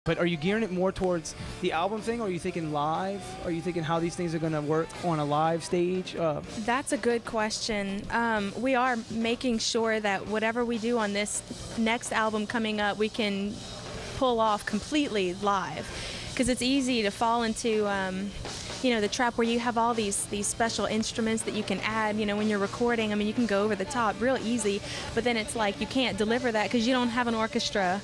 But are you gearing it more towards the album thing, or are you thinking live? Are you thinking how these things are going to work on a live stage? That's a good question. We are making sure that whatever we do on this next album coming up, we can pull off completely live. Because it's easy to fall into, the trap where you have all these special instruments that you can add, when you're recording. I mean, you can go over the top real easy, but then it's like you can't deliver that because you don't have an orchestra,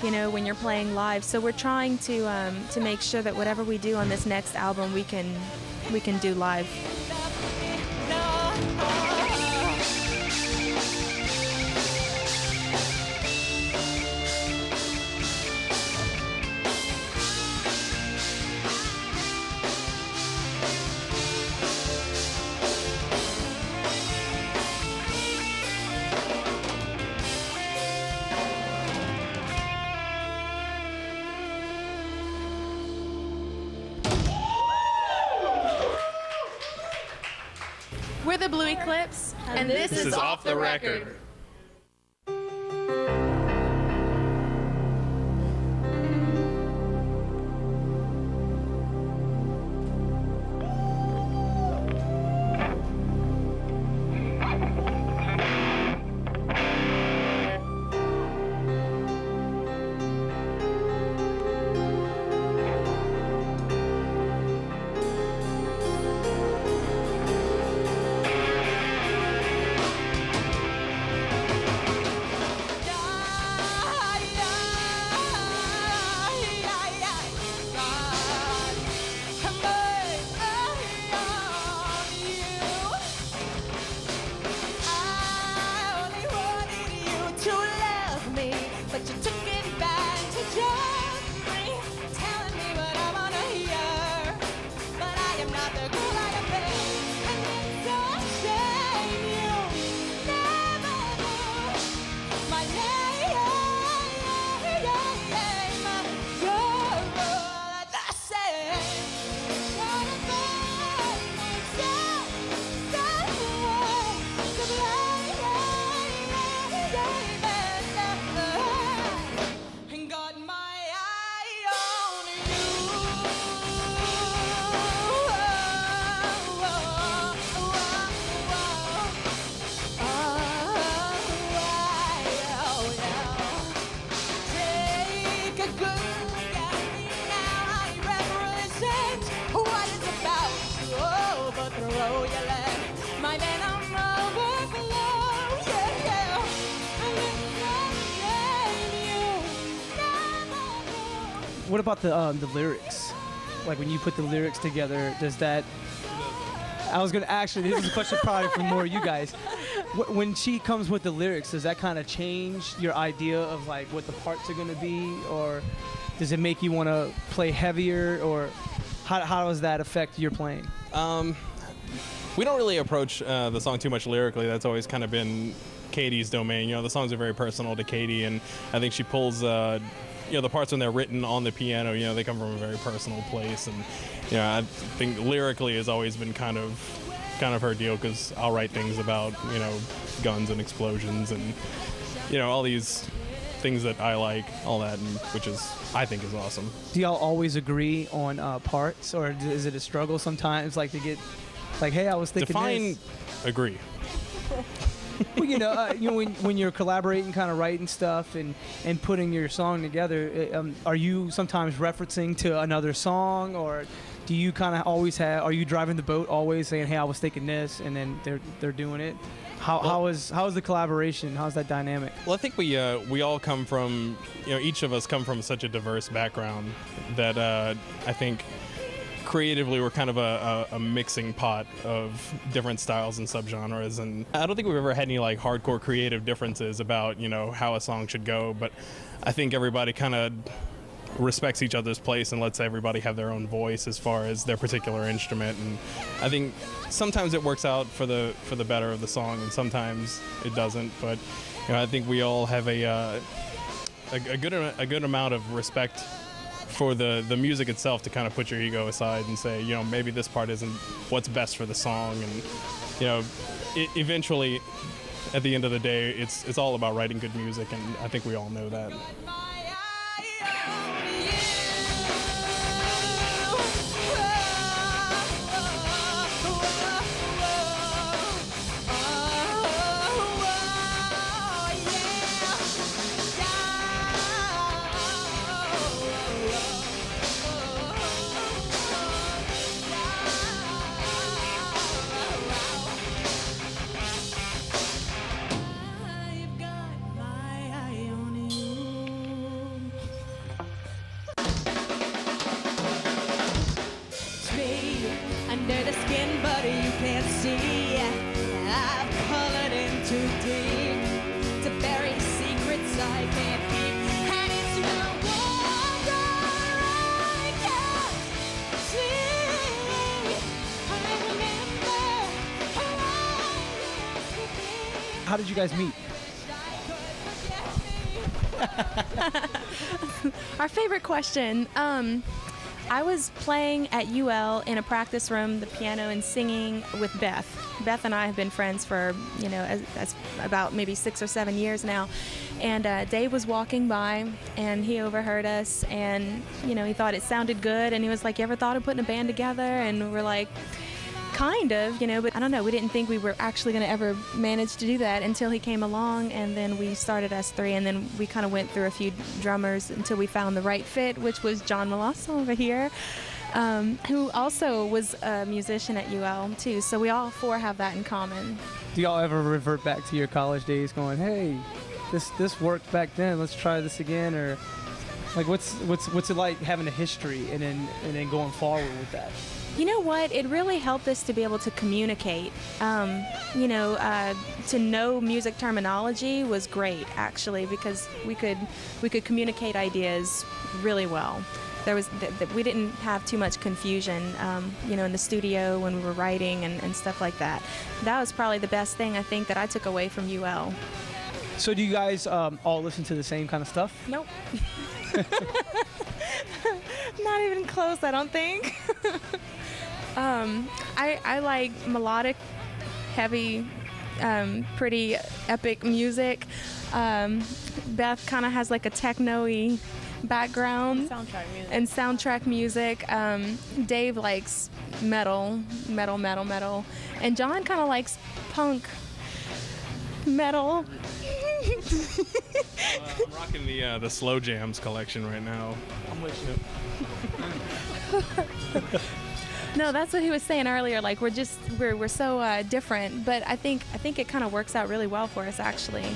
when you're playing live. So we're trying to make sure that whatever we do on this next album, we can do live. We're the Blue Eclipse, and this is Off the Record. What about the lyrics? Like when you put the lyrics together, does that? I was gonna actually. This is a question probably for more of you guys. When she comes with the lyrics, does that kind of change your idea of like what the parts are gonna be, or does it make you want to play heavier, or how does that affect your playing? We don't really approach the song too much lyrically. That's always kind of been Katie's domain. The songs are very personal to Katie, and I think she pulls. The parts when they're written on the piano, they come from a very personal place, and I think lyrically has always been kind of her deal, because I'll write things about guns and explosions and all these things that I like, all that, and I think is awesome. Do y'all always agree on parts, or is it a struggle sometimes, like to get like, hey, I was thinking this. Agree. Well, when you're collaborating, kind of writing stuff and putting your song together, are you sometimes referencing to another song, or do you kind of always are you driving the boat always saying, hey, I was thinking this, and then they're doing it? How is the collaboration? How's that dynamic? Well, I think we all come from, each of us come from such a diverse background that I think creatively we're kind of a mixing pot of different styles and subgenres, and I don't think we've ever had any like hardcore creative differences about how a song should go, but I think everybody kind of respects each other's place and lets everybody have their own voice as far as their particular instrument, and I think sometimes it works out for the better of the song, and sometimes it doesn't, but I think we all have a good amount of respect for the music itself, to kind of put your ego aside and say, maybe this part isn't what's best for the song, and eventually at the end of the day it's all about writing good music, and I think we all know that. How did you guys meet? Our favorite question. I was playing at UL in a practice room, the piano and singing with Beth. Beth and I have been friends for, as about maybe 6 or 7 years now. And Dave was walking by, and he overheard us, and, he thought it sounded good, and he was like, you ever thought of putting a band together? And we're like, kind of, but I don't know. We didn't think we were actually going to ever manage to do that until he came along, and then we started us three, and then we kind of went through a few drummers until we found the right fit, which was John Malasso over here, who also was a musician at UL too. So we all four have that in common. Do y'all ever revert back to your college days, going, "Hey, this worked back then. Let's try this again," or like what's it like having a history and then going forward with that? You know what? It really helped us to be able to communicate. To know music terminology was great, actually, because we could communicate ideas really well. There was we didn't have too much confusion, in the studio when we were writing and stuff like that. That was probably the best thing I think that I took away from UL. So do you guys all listen to the same kind of stuff? Nope. Not even close, I don't think. I like melodic, heavy, pretty epic music. Beth kind of has like a techno-y background. Soundtrack music. Dave likes metal. And John kind of likes punk metal. I'm rocking the Slow Jams collection right now. I'm with you. No, that's what he was saying earlier. Like we're so different, but I think it kind of works out really well for us, actually.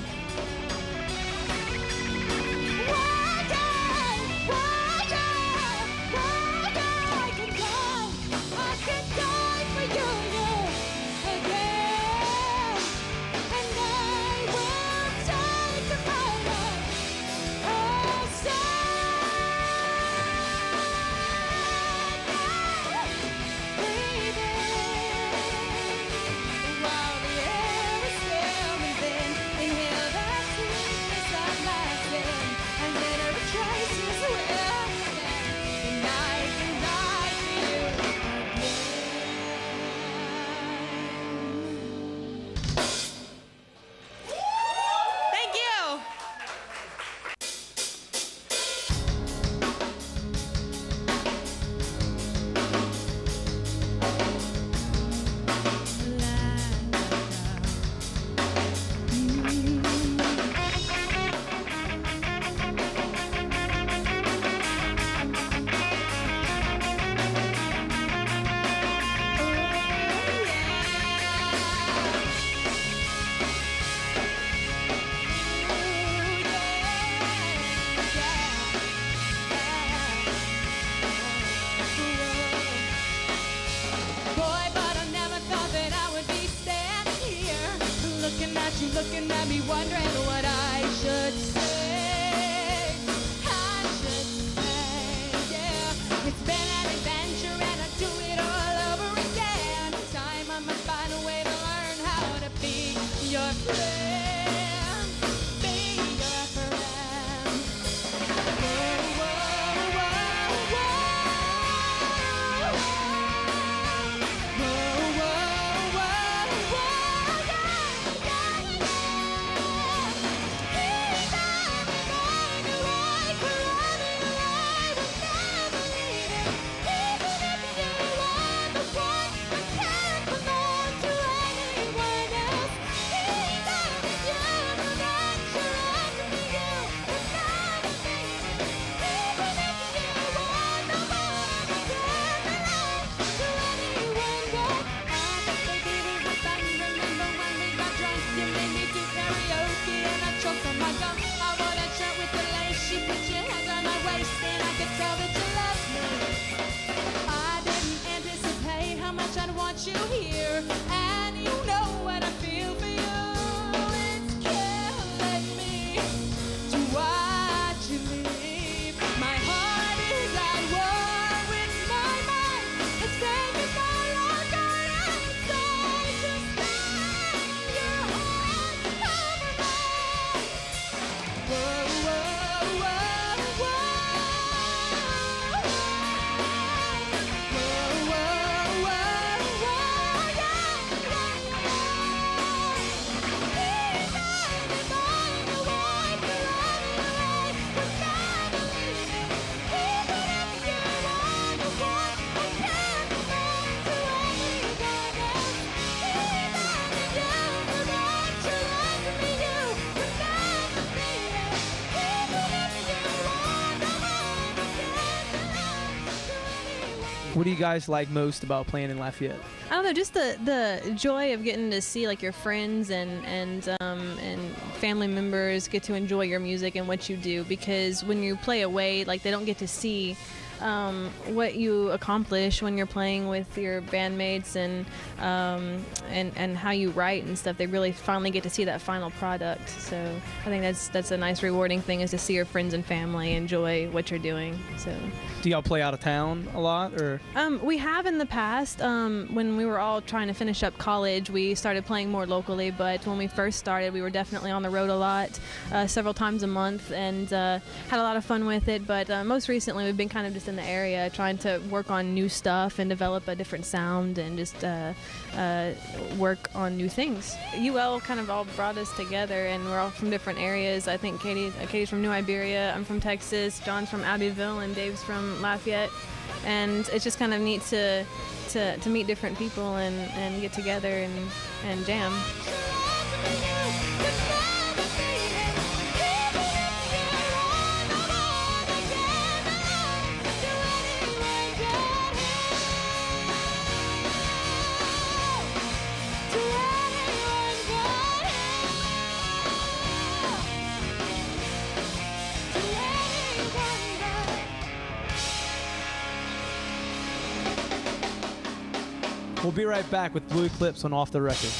What do you guys like most about playing in Lafayette? I don't know, just the joy of getting to see like your friends and family members get to enjoy your music and what you do, because when you play away, like they don't get to see what you accomplish when you're playing with your bandmates and how you write and stuff. They really finally get to see that final product. So I think that's a nice rewarding thing, is to see your friends and family enjoy what you're doing. So do y'all play out of town a lot, or? We have in the past. When we were all trying to finish up college, we started playing more locally, but when we first started, we were definitely on the road a lot, several times a month, and had a lot of fun with it. But most recently, we've been kind of just in the area trying to work on new stuff and develop a different sound and just work on new things. UL kind of all brought us together, and we're all from different areas. I think Katie's from New Iberia, I'm from Texas, John's from Abbeville, and Dave's from Lafayette. And it's just kind of neat to meet different people and get together and jam. We'll be right back with Blue Eclipse on Off the Record.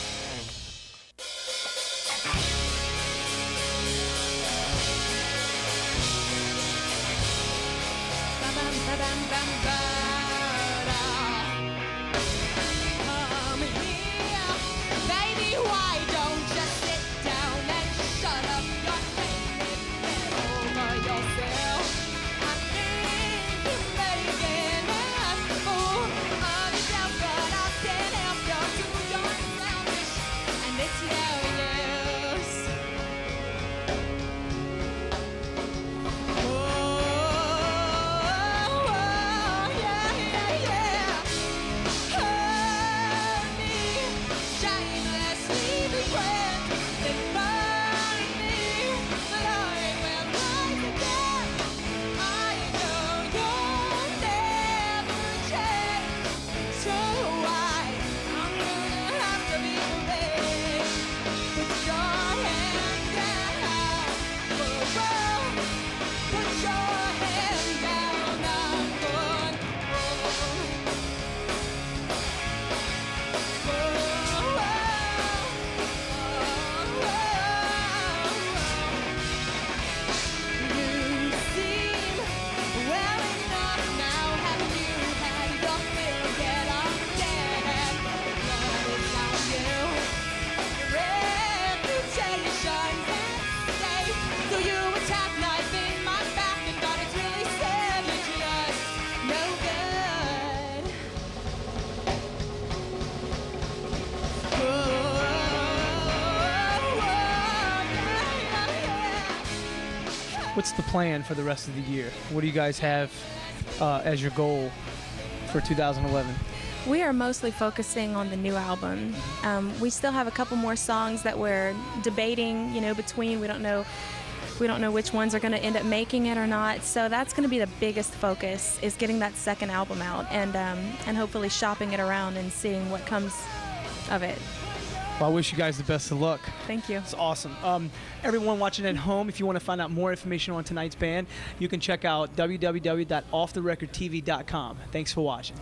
What's the plan for the rest of the year? What do you guys have as your goal for 2011? We are mostly focusing on the new album. We still have a couple more songs that we're debating, between. We don't know which ones are going to end up making it or not. So that's going to be the biggest focus, is getting that second album out and hopefully shopping it around and seeing what comes of it. Well, I wish you guys the best of luck. Thank you. It's awesome. Everyone watching at home, if you want to find out more information on tonight's band, you can check out www.offtherecordtv.com. Thanks for watching.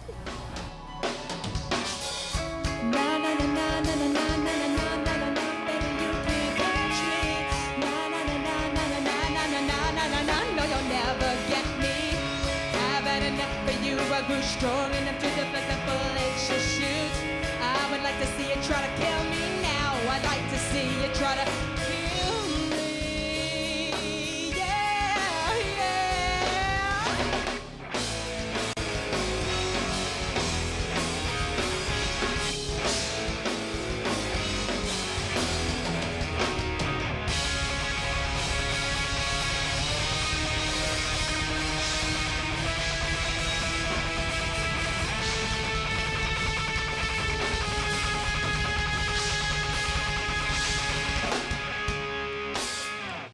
Strong enough to deflect the bullets you shoot. I would like to see you try to kill